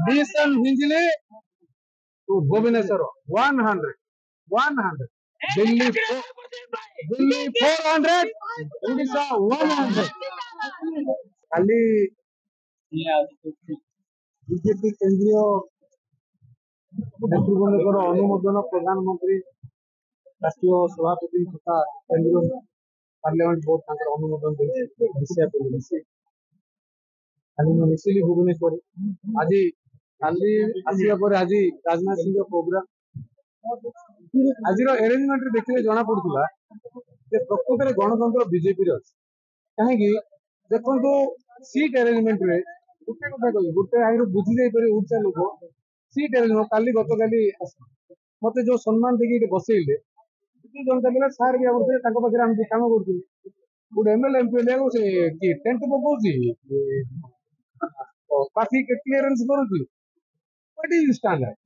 Decent Hinjili to Bhubaneswar 100. 100. Delhi 400. Odisha 100. खाली BJP केंद्रीय नेतृबृंदर अनुमोदन प्रधानमंत्री राष्ट्रीय सभापति तथा केंद्रीय पार्लियामेंट बोर्ड अनुमोदन खाली मिसिली भुवनेश्वर आज काली आसिया पर आज राजनाथ सिंह प्रोग्राम आज अरेंजमेंट देखिए जना पड़ूला प्रकृत में गणतंत्र बीजेपी कहीं देखो सीट अरेंजमेंट रे गोटे कथा कह गोटे आई बुझी जापर ओडिशा लोक सीट अरेंजमेंट काली गत काली मत जो सम्मान देखिए बसैले जनता पिला सार भी आगे पाखे आम कम कर गोटे एमएलए एमपी से किए टेंट पकाउची ट्राफिक क्लीयरेंस करुची what is standard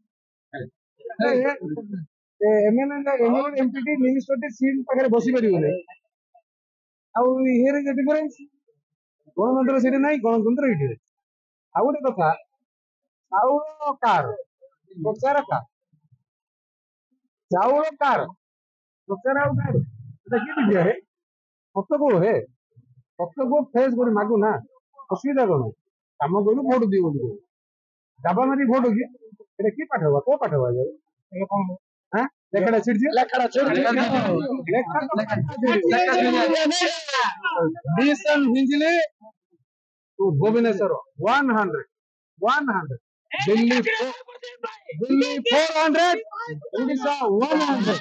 MLA MP minister seat पाखे बसी पारे आर डिफरेन्स गणतंत्र से ना गणतंत्र ये आ गए कथा चाउल कार प्रचार कार चाउल कार प्रचार कार किए दिया है सत को है सत को फेस कर मागु ना असुविधा कौन कम करू भोट दी बोल डाबा मारी भोट कि कि पाठ हुआ को पाठ हुआ जाए लेखाटा छिड़ी Hinjili to Bhubaneswar 100. 100. Delhi 400. Odisha 100.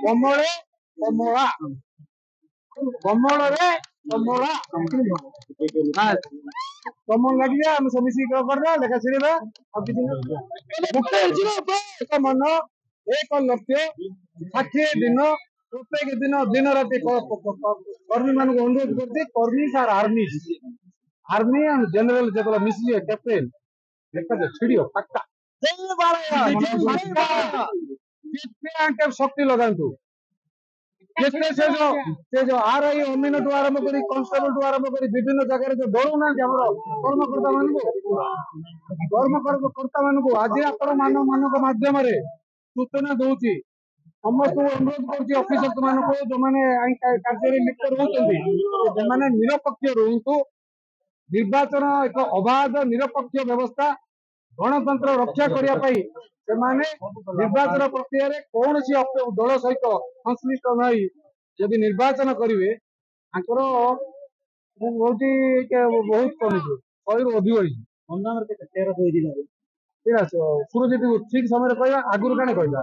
Komole Komola Komole रे Komola कमल लग गया हम सभी सीख करना लेखा छिड़ीबा अब किसी एक मन एक लक्ष्य 60 दिन प्रत्येक दिन दिन राति कर्मी मान अनुरोध करते कर्मी सार आर्मी आर्मी एंड जनरल जो मिसली कैप्टेन देखा छिड़ियो पक्का शक्ति लगातु से जो आरआई अमीन ठू आरंभ कर कन्स्टेबल ठू आरंभ कर विभिन्न जगह जो डरुना कर्मकर्ता मान आज आपण मान मध्यम सूचना दूसरी समस्त अनुरोध कर अफिसर मान जो मैंने कार्य लिप्त रोचे निरपक्ष रुहतु निर्वाचन एक अबाध निरपक्ष व्यवस्था गणतंत्र रक्षा करने निर्वाचन प्रक्रिया कौन सी दल सहित संश्लिष्ट नहीं जदि निर्वाचन करेंगे बहुत कमी 100 अधिक सुरजीत ठीक समय कहवा आगुरी कण कहला